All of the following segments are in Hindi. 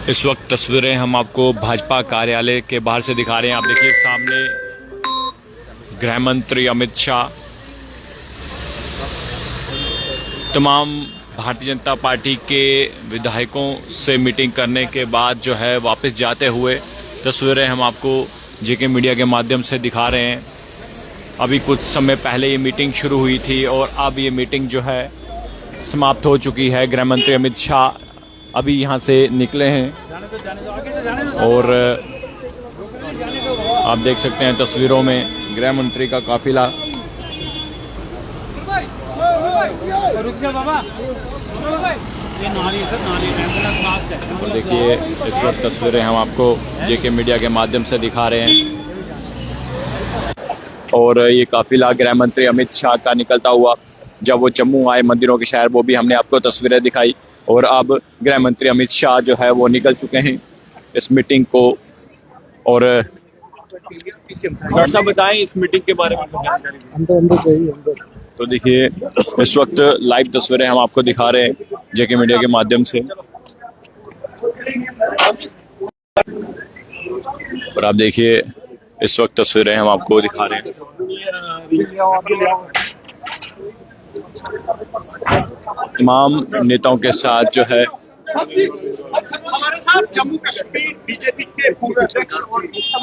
इस वक्त तस्वीरें हम आपको भाजपा कार्यालय के बाहर से दिखा रहे हैं। आप देखिए सामने गृह मंत्री अमित शाह तमाम भारतीय जनता पार्टी के विधायकों से मीटिंग करने के बाद जो है वापस जाते हुए तस्वीरें हम आपको जेके मीडिया के माध्यम से दिखा रहे हैं। अभी कुछ समय पहले ये मीटिंग शुरू हुई थी और अब ये मीटिंग जो है समाप्त हो चुकी है। गृह मंत्री अमित शाह अभी यहाँ से निकले हैं और आप देख सकते हैं तस्वीरों में गृह मंत्री का काफिला। और देखिए इस वक्त तस्वीरें हम आपको जेके मीडिया के माध्यम से दिखा रहे हैं और ये काफिला गृह मंत्री अमित शाह का निकलता हुआ जब वो जम्मू आए मंदिरों के शहर, वो भी हमने आपको तस्वीरें दिखाई। और अब गृह मंत्री अमित शाह जो है वो निकल चुके हैं इस मीटिंग को। और डॉक्टर साहब बताएं इस मीटिंग के बारे में। तो देखिए इस वक्त लाइव तस्वीरें हम आपको दिखा रहे हैं जेके मीडिया के माध्यम से और आप देखिए इस वक्त तस्वीरें हम आपको दिखा रहे हैं। तमाम नेताओं के साथ जो है हमारे साथ जम्मू कश्मीर बीजेपी के पूर्व अध्यक्ष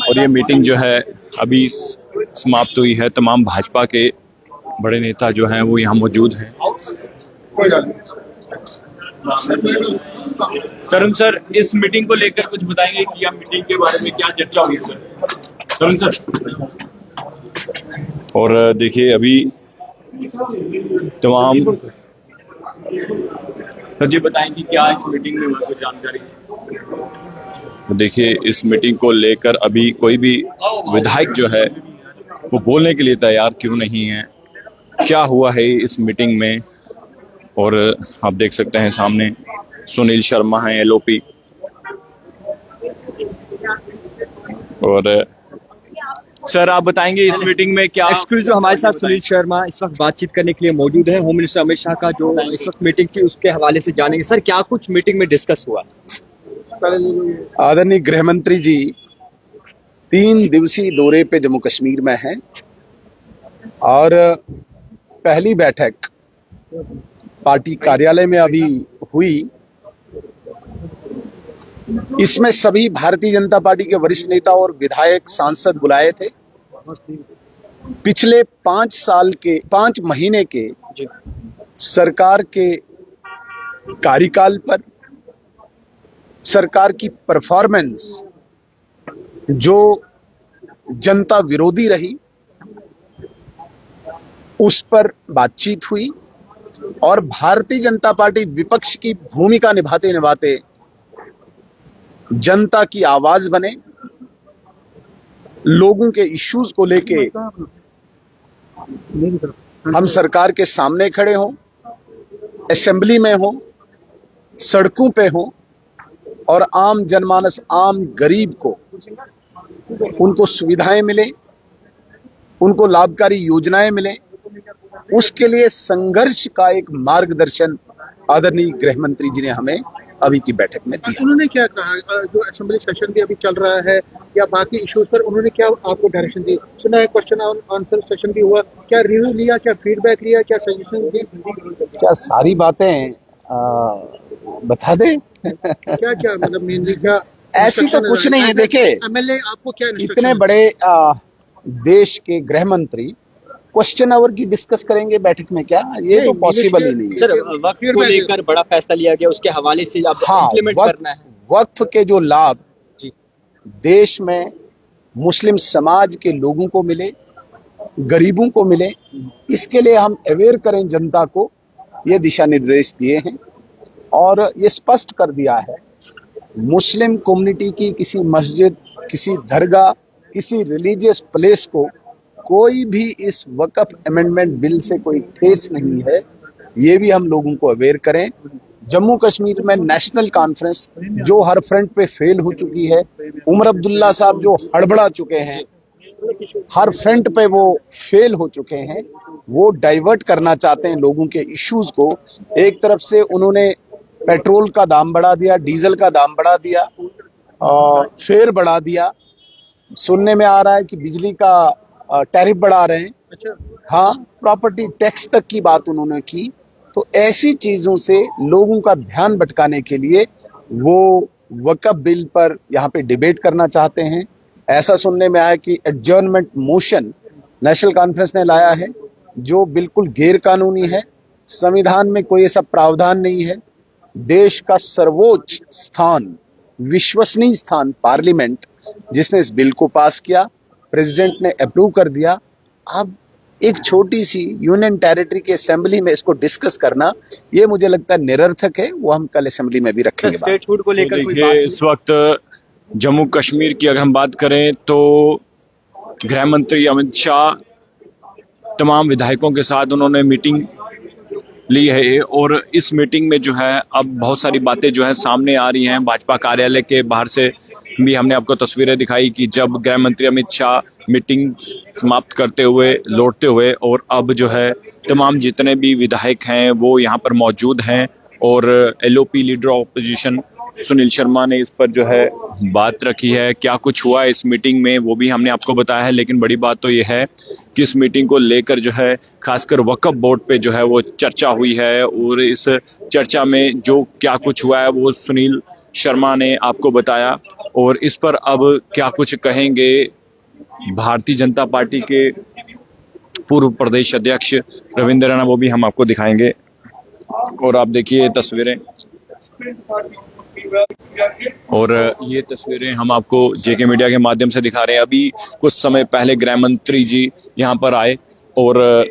और ये मीटिंग जो है अभी समाप्त हुई है। तमाम भाजपा के बड़े नेता जो हैं वो यहाँ मौजूद हैं। तरुण सर, इस मीटिंग को लेकर कुछ बताएंगे कि यह मीटिंग के बारे में क्या चर्चा हुई सर? तरुण सर। और देखिए अभी तमाम सर जी बताएं कि क्या इस मीटिंग में कुछ जानकारी है? देखिए इस मीटिंग को लेकर अभी कोई भी विधायक जो है वो बोलने के लिए तैयार क्यों नहीं है, क्या हुआ है इस मीटिंग में। और आप देख सकते हैं सामने सुनील शर्मा हैं एलओपी और सर आप बताएंगे इस मीटिंग में क्या जो हमारे साथ सुनील शर्मा इस वक्त बातचीत करने के लिए मौजूद हैं। होम मिनिस्टर अमित शाह का जो इस वक्त मीटिंग थी उसके हवाले से जानेंगे। सर क्या कुछ मीटिंग में डिस्कस हुआ? आदरणीय गृह मंत्री जी 3 दिवसीय दौरे पे जम्मू कश्मीर में हैं और पहली बैठक पार्टी कार्यालय में अभी हुई। इसमें सभी भारतीय जनता पार्टी के वरिष्ठ नेता और विधायक सांसद बुलाए थे। पिछले 5 महीने के सरकार के कार्यकाल पर सरकार की परफॉर्मेंस जो जनता विरोधी रही उस पर बातचीत हुई और भारतीय जनता पार्टी विपक्ष की भूमिका निभाते निभाते जनता की आवाज बने, लोगों के इश्यूज को लेके हम सरकार के सामने खड़े हों, असेंबली में हों, सड़कों पे हों और आम जनमानस, आम गरीब को उनको सुविधाएं मिले, उनको लाभकारी योजनाएं मिले, उसके लिए संघर्ष का एक मार्गदर्शन आदरणीय गृह मंत्री जी ने हमें अभी की बैठक में दिया। उन्होंने क्या कहा? जो असेंबली सेशन भी अभी चल रहा है या बाकी इश्यूज पर उन्होंने क्या आपको डायरेक्शन दी? सुना है क्वेश्चन आंसर सेशन भी हुआ, क्या रिव्यू लिया, क्या फीडबैक लिया, क्या सजेशन दी? क्या सारी बातें बता दें? क्या क्या मतलब मेनली क्या? ऐसी तो कुछ नहीं है। देखिए एमएलए आपको क्या इतने बड़े देश के गृह मंत्री क्वेश्चन आवर की डिस्कस करेंगे बैठक में? क्या ये तो पॉसिबल ही नहीं है। सर वक्त को लेकर बड़ा फैसला लिया गया, उसके हवाले से अब इम्प्लीमेंट करना है। वक्फ के जो लाभ देश में मुस्लिम समाज के लोगों को मिले, गरीबों को मिले, इसके लिए हम अवेयर करें जनता को, ये दिशा निर्देश दिए हैं। और ये स्पष्ट कर दिया है मुस्लिम कम्युनिटी की किसी मस्जिद, किसी दरगाह, किसी रिलीजियस प्लेस को कोई भी इस वक्फ अमेंडमेंट बिल से कोई ठेस नहीं है। ये भी हम लोगों को अवेयर करें। जम्मू कश्मीर में नेशनल कॉन्फ्रेंस जो हर फ्रंट पे फेल हो चुकी है, उमर अब्दुल्ला साहब जो हड़बड़ा चुके हैं, हर फ्रंट पे वो फेल हो चुके हैं, वो डाइवर्ट करना चाहते हैं लोगों के इश्यूज को। एक तरफ से उन्होंने पेट्रोल का दाम बढ़ा दिया, डीजल का दाम बढ़ा दिया, फेयर बढ़ा दिया। सुनने में आ रहा है कि बिजली का टैरिफ बढ़ा रहे हैं। अच्छा, हाँ, प्रॉपर्टी टैक्स तक की बात उन्होंने की। तो ऐसी चीजों से लोगों का ध्यान भटकाने के लिए वो वक्फ बिल पर यहाँ पे डिबेट करना चाहते हैं। ऐसा सुनने में आया कि एडजर्नमेंट मोशन नेशनल कॉन्फ्रेंस ने लाया है, जो बिल्कुल गैर कानूनी है। संविधान में कोई ऐसा प्रावधान नहीं है। देश का सर्वोच्च स्थान, विश्वसनीय स्थान पार्लियामेंट, जिसने इस बिल को पास किया, प्रेसिडेंट ने अप्रूव कर दिया। अब एक छोटी सी यूनियन टेरिटरी के असेंबली में इसको डिस्कस करना, ये मुझे लगता है निरर्थक है। वो हम कल असेंबली में भी रखेंगे। स्टेट फूड को लेकर कोई देखिए, बात इस वक्त जम्मू कश्मीर की अगर हम बात करें तो गृह मंत्री अमित शाह तमाम विधायकों के साथ उन्होंने मीटिंग ली है और इस मीटिंग में जो है अब बहुत सारी बातें जो है सामने आ रही हैं। भाजपा कार्यालय के बाहर से भी हमने आपको तस्वीरें दिखाई कि जब गृह मंत्री अमित शाह मीटिंग समाप्त करते हुए लौटते हुए, और अब जो है तमाम जितने भी विधायक हैं वो यहाँ पर मौजूद हैं और LOP leader of opposition Sunil Sharma ने इस पर जो है बात रखी है। क्या कुछ हुआ इस मीटिंग में वो भी हमने आपको बताया है, लेकिन बड़ी बात तो ये है कि इस मीटिंग को लेकर जो है खासकर वक्फ बोर्ड पे जो है वो चर्चा हुई है और इस चर्चा में जो क्या कुछ हुआ है वो सुनील शर्मा ने आपको बताया। और इस पर अब क्या कुछ कहेंगे भारतीय जनता पार्टी के पूर्व प्रदेश अध्यक्ष रविंद्र रैना, वो भी हम आपको दिखाएंगे। और आप देखिए तस्वीरें, और ये तस्वीरें हम आपको जेके मीडिया के माध्यम से दिखा रहे हैं। अभी कुछ समय पहले गृह मंत्री जी यहाँ पर आए और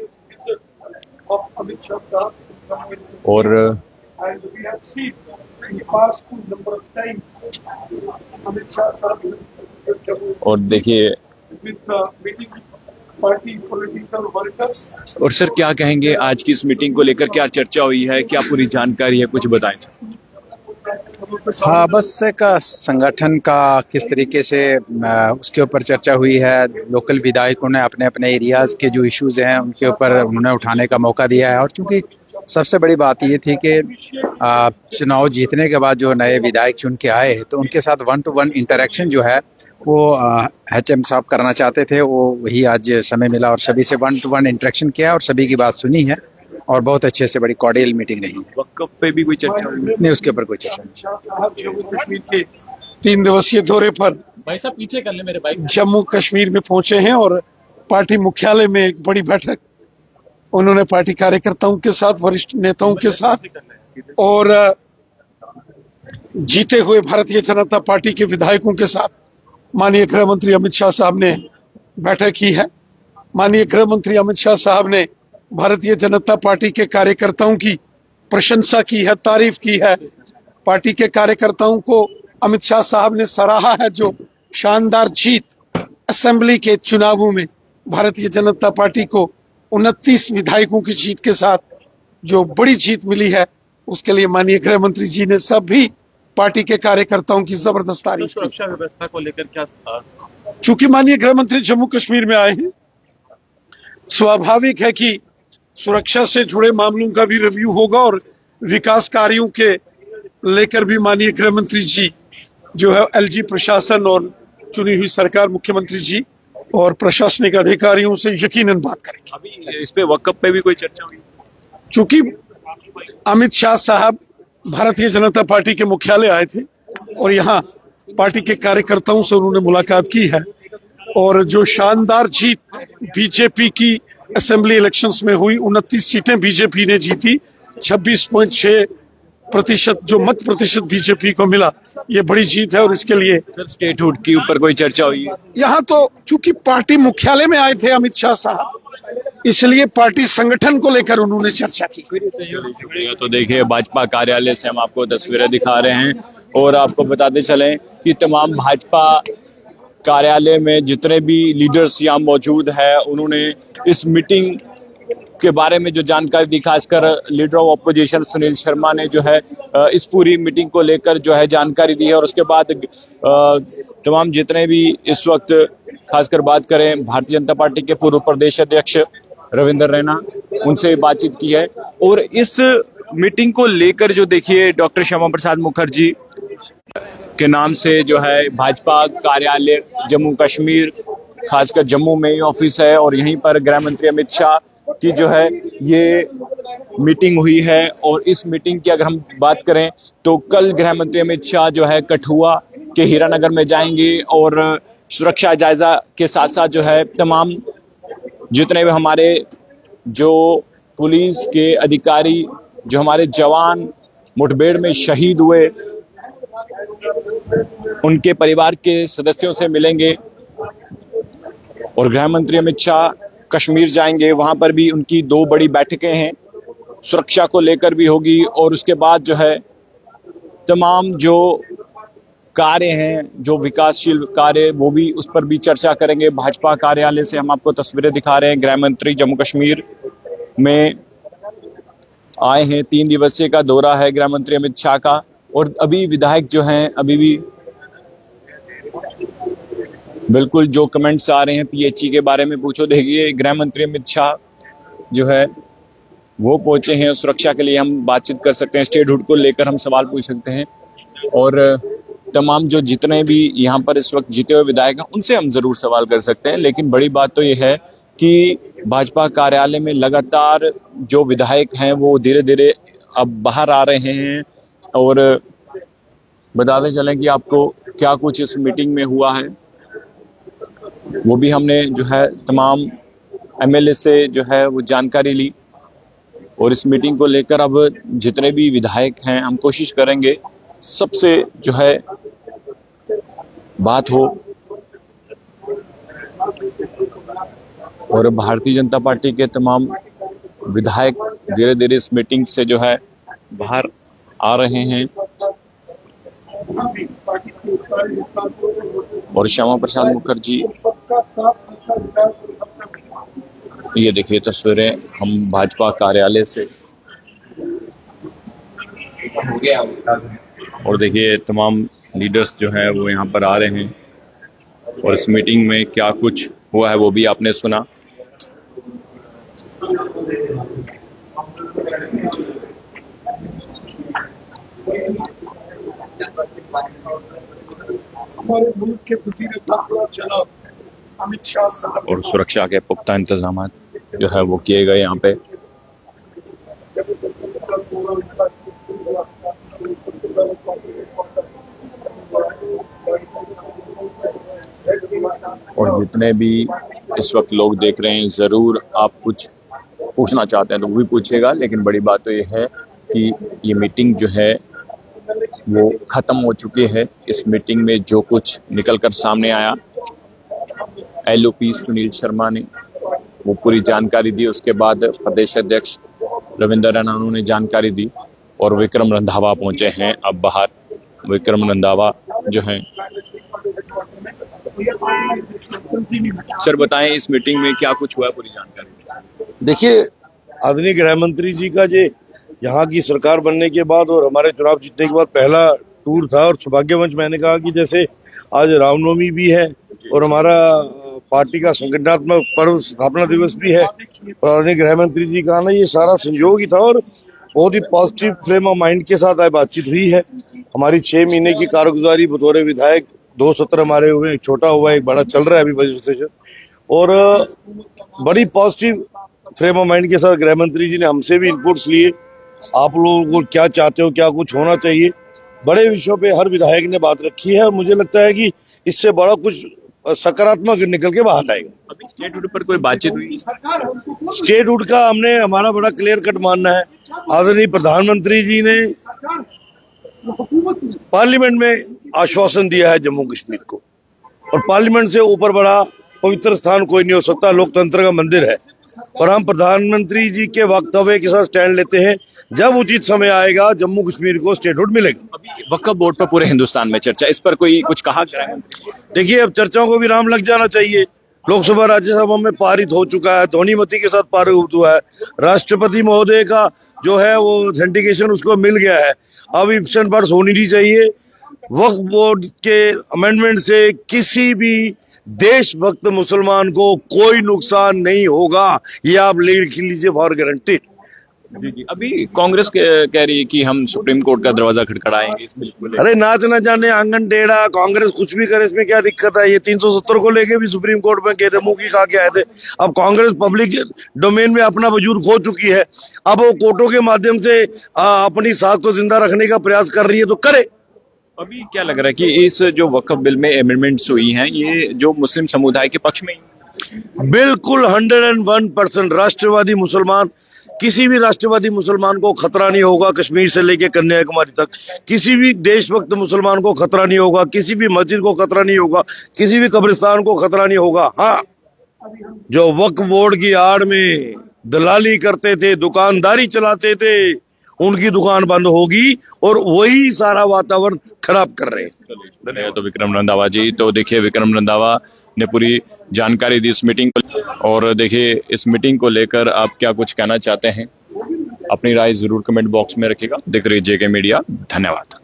देखिए, और सर क्या कहेंगे आज की इस मीटिंग को लेकर, क्या चर्चा हुई है, क्या पूरी जानकारी है, कुछ बताएं। हाँ, बस एक संगठन का किस तरीके से उसके ऊपर चर्चा हुई है। लोकल विधायकों ने अपने अपने एरियाज के जो इश्यूज हैं उनके ऊपर उन्होंने उठाने का मौका दिया है। और चूंकि सबसे बड़ी बात ये थी कि चुनाव जीतने के बाद जो नए विधायक चुन के आए तो उनके साथ 1-to-1 इंटरेक्शन जो है वो HM साहब करना चाहते थे, वो वही आज समय मिला और सभी से 1-to-1 इंटरेक्शन किया और सभी की बात सुनी है और बहुत अच्छे से बड़ी कॉर्डियल मीटिंग रही है। वक्फ पे भी कोई चर्चा हुई? नहीं, उसके ऊपर कोई चर्चा नहीं। जम्मू कश्मीर के 3 दिवसीय दौरे पर भाई साहब पीछे कर ले मेरे भाई। जम्मू कश्मीर में पहुंचे हैं और पार्टी मुख्यालय में एक बड़ी बैठक उन्होंने पार्टी कार्यकर्ताओं के साथ, वरिष्ठ नेताओं के साथ और जीते हुए भारतीय जनता पार्टी के विधायकों के साथ माननीय गृह मंत्री अमित शाह साहब ने बैठक की है। माननीय गृह मंत्री अमित शाह साहब ने भारतीय जनता पार्टी के कार्यकर्ताओं की प्रशंसा की है, तारीफ की है। पार्टी के कार्यकर्ताओं को अमित शाह साहब ने सराहा है। जो शानदार जीत असेंबली के चुनावों में भारतीय जनता पार्टी को 29 विधायकों की जीत के साथ जो बड़ी जीत मिली है, उसके लिए माननीय गृह मंत्री जी ने सभी पार्टी के कार्यकर्ताओं की जबरदस्त तारीफ की। सुरक्षा व्यवस्था को लेकर क्या? चूंकि माननीय गृह मंत्री जम्मू कश्मीर में आए हैं, स्वाभाविक है कि सुरक्षा से जुड़े मामलों का भी रिव्यू होगा और विकास कार्यों के लेकर भी माननीय गृह मंत्री जी जो है LG प्रशासन और चुनी हुई सरकार, मुख्यमंत्री जी और प्रशासनिक अधिकारियों से यकीनन बात करेंगे। अभी इस पे वक्फ पे भी कोई चर्चा हुई? चूंकि अमित शाह साहब भारतीय जनता पार्टी के मुख्यालय आए थे और यहाँ पार्टी के कार्यकर्ताओं से उन्होंने मुलाकात की है और जो शानदार जीत बीजेपी की असेंबली इलेक्शंस में हुई, 29 सीटें बीजेपी ने जीती, 26.6% जो मत प्रतिशत बीजेपी को मिला, ये बड़ी जीत है और इसके लिए स्टेटहुड के ऊपर कोई चर्चा हुई है? यहाँ तो चूंकि पार्टी मुख्यालय में आए थे अमित शाह साहब, इसलिए पार्टी संगठन को लेकर उन्होंने चर्चा की। शुक्रिया। तो देखिए, भाजपा कार्यालय से हम आपको तस्वीरें दिखा रहे हैं और आपको बताते चलें कि तमाम भाजपा कार्यालय में जितने भी लीडर्स यहाँ मौजूद है, उन्होंने इस मीटिंग के बारे में जो जानकारी दी, खासकर leader of opposition Sunil Sharma ने जो है इस पूरी मीटिंग को लेकर जो है जानकारी दी है। और उसके बाद तमाम जितने भी इस वक्त खासकर बात करें भारतीय जनता पार्टी के पूर्व प्रदेश अध्यक्ष रविंद्र रैना, उनसे बातचीत की है। और इस मीटिंग को लेकर जो देखिए डॉक्टर श्यामा प्रसाद मुखर्जी के नाम से जो है भाजपा कार्यालय जम्मू कश्मीर, खासकर जम्मू में ही ऑफिस है और यहीं पर गृह मंत्री अमित शाह की जो है ये मीटिंग हुई है। और इस मीटिंग की अगर हम बात करें तो कल गृह मंत्री अमित शाह जो है कठुआ के हीरानगर में जाएंगे और सुरक्षा जायजा के साथ साथ जो है तमाम जितने भी हमारे जो पुलिस के अधिकारी, जो हमारे जवान मुठभेड़ में शहीद हुए, उनके परिवार के सदस्यों से मिलेंगे। और गृह मंत्री अमित शाह कश्मीर जाएंगे, वहां पर भी उनकी 2 बड़ी बैठकें हैं, सुरक्षा को लेकर भी होगी और उसके बाद जो है तमाम जो कार्य हैं, जो विकासशील कार्य, वो भी उस पर भी चर्चा करेंगे। भाजपा कार्यालय से हम आपको तस्वीरें दिखा रहे हैं। गृह मंत्री जम्मू कश्मीर में आए हैं, 3 दिवसीय का दौरा है गृह मंत्री अमित शाह का। और अभी विधायक जो हैं अभी भी बिल्कुल जो कमेंट्स आ रहे हैं पीएचई के बारे में पूछो, देखिए गृह मंत्री अमित शाह जो है वो पहुंचे हैं। सुरक्षा के लिए हम बातचीत कर सकते हैं, स्टेटहुड को लेकर हम सवाल पूछ सकते हैं और तमाम जो जितने भी यहाँ पर इस वक्त जीते हुए विधायक हैं उनसे हम जरूर सवाल कर सकते हैं। लेकिन बड़ी बात तो ये है कि भाजपा कार्यालय में लगातार जो विधायक हैं वो धीरे धीरे अब बाहर आ रहे हैं। और बताते चलें कि आपको क्या कुछ इस मीटिंग में हुआ है, वो भी हमने जो है तमाम एमएलए से जो है वो जानकारी ली। और इस मीटिंग को लेकर अब जितने भी विधायक हैं हम कोशिश करेंगे सबसे जो है बात हो। और भारतीय जनता पार्टी के तमाम विधायक धीरे धीरे इस मीटिंग से जो है बाहर आ रहे हैं। और श्यामा प्रसाद मुखर्जी, ये देखिए तस्वीरें हम भाजपा कार्यालय से, और देखिए तमाम लीडर्स जो है वो यहाँ पर आ रहे हैं। और इस मीटिंग में क्या कुछ हुआ है वो भी आपने सुना। हमारे मुल्क के वजीर दाखिला जनाब अमित शाह साहब और सुरक्षा के पुख्ता इंतजाम जो है वो किए गए यहाँ पे। और जितने भी इस वक्त लोग देख रहे हैं, जरूर आप कुछ पूछना चाहते हैं तो वो भी पूछेगा। लेकिन बड़ी बात तो ये है कि ये मीटिंग जो है वो खत्म हो चुकी है। इस मीटिंग में जो कुछ निकलकर सामने आया, एलओपी सुनील शर्मा ने वो पूरी जानकारी दी। उसके बाद प्रदेश अध्यक्ष रविंद्र रैना ने जानकारी दी और विक्रम रंधावा पहुंचे हैं अब बाहर। विक्रम रंधावा जो हैं, सर बताएं इस मीटिंग में क्या कुछ हुआ, पूरी जानकारी। देखिए, आदरणीय गृह मंत्री जी का जो यहाँ की सरकार बनने के बाद और हमारे चुनाव जीतने के बाद पहला टूर था। और सौभाग्यवंश मैंने कहा कि जैसे आज रामनवमी भी है और हमारा पार्टी का संगठनात्मक पर्व स्थापना दिवस भी है, और आदरणीय गृह मंत्री जी का आना ये सारा संयोग ही था। और बहुत ही पॉजिटिव फ्रेम ऑफ माइंड के साथ आज बातचीत हुई है। हमारी 6 महीने की कारगुजारी बतौर विधायक, 2 सत्र हमारे हुए, एक छोटा हुआ, एक बड़ा चल रहा है अभी बजट सेशन, और बड़ी पॉजिटिव फ्रेम ऑफ माइंड के साथ गृह मंत्री जी ने हमसे भी इनपुट्स लिए। आप लोगों को क्या चाहते हो, क्या कुछ होना चाहिए, बड़े विषयों पे हर विधायक ने बात रखी है। और मुझे लगता है कि इससे बड़ा कुछ सकारात्मक निकल के बाहर आएगा। अभी स्टेटहुड पर कोई बातचीत हुई? स्टेटहुड का हमारा बड़ा क्लियर कट मानना है। आदरणीय प्रधानमंत्री जी ने पार्लियामेंट में आश्वासन दिया है जम्मू कश्मीर को, और पार्लियामेंट से ऊपर बड़ा पवित्र स्थान कोई नहीं हो सकता, लोकतंत्र का मंदिर है। और हम प्रधानमंत्री जी के वक्तव्य के साथ स्टैंड लेते हैं, जब उचित समय आएगा जम्मू कश्मीर को स्टेटहुड मिलेगा। अभी वक्फ बोर्ड पर पूरे हिंदुस्तान में चर्चा, इस पर कोई कुछ कहा? देखिए, अब चर्चाओं को विराम लग जाना चाहिए। लोकसभा राज्यसभा में पारित हो चुका है, ध्वनिमति के साथ पारित हुआ है, राष्ट्रपति महोदय का जो है वो ऑथेंटिकेशन उसको मिल गया है। अब इप्सन बर्स होनी नहीं चाहिए। वक्फ बोर्ड के अमेंडमेंट से किसी भी देशभक्त मुसलमान को कोई नुकसान नहीं होगा, ये आप लिख लीजिए फॉर गारंटी। जी जी। अभी कांग्रेस कह रही है कि हम सुप्रीम कोर्ट का दरवाजा खड़खड़ाएंगे इस बिल को लेकर। अरे नाच न जाने आंगन टेढ़ा, कांग्रेस कुछ भी करे, इसमें क्या दिक्कत है? ये 370 को लेके भी सुप्रीम कोर्ट में गए थे, मुंह की खा के आए थे। अब कांग्रेस पब्लिक डोमेन में अपना वजूद खो चुकी है, अब वो कोर्टों के माध्यम से अपनी साख को जिंदा रखने का प्रयास कर रही है, तो करे। अभी क्या लग रहा है कि इस जो वक्फ बिल में अमेंडमेंट्स हुई हैं ये जो मुस्लिम समुदाय के पक्ष में ही? बिल्कुल 101% राष्ट्रवादी मुसलमान, किसी भी राष्ट्रवादी मुसलमान को खतरा नहीं होगा, कश्मीर से लेके कन्याकुमारी तक। किसी भी देशभक्त मुसलमान को खतरा नहीं होगा, किसी भी मस्जिद को खतरा नहीं होगा, किसी भी कब्रिस्तान को खतरा नहीं होगा। हाँ, जो वक्फ बोर्ड की आड़ में दलाली करते थे, दुकानदारी चलाते थे, उनकी दुकान बंद होगी और वही सारा वातावरण खराब कर रहे हैं। तो विक्रम रंधावा जी, तो देखिए विक्रम रंधावा ने पूरी जानकारी दी इस मीटिंग को, और देखिए इस मीटिंग को लेकर आप क्या कुछ कहना चाहते हैं, अपनी राय जरूर कमेंट बॉक्स में रखिएगा। देख रहिए जेके मीडिया, धन्यवाद।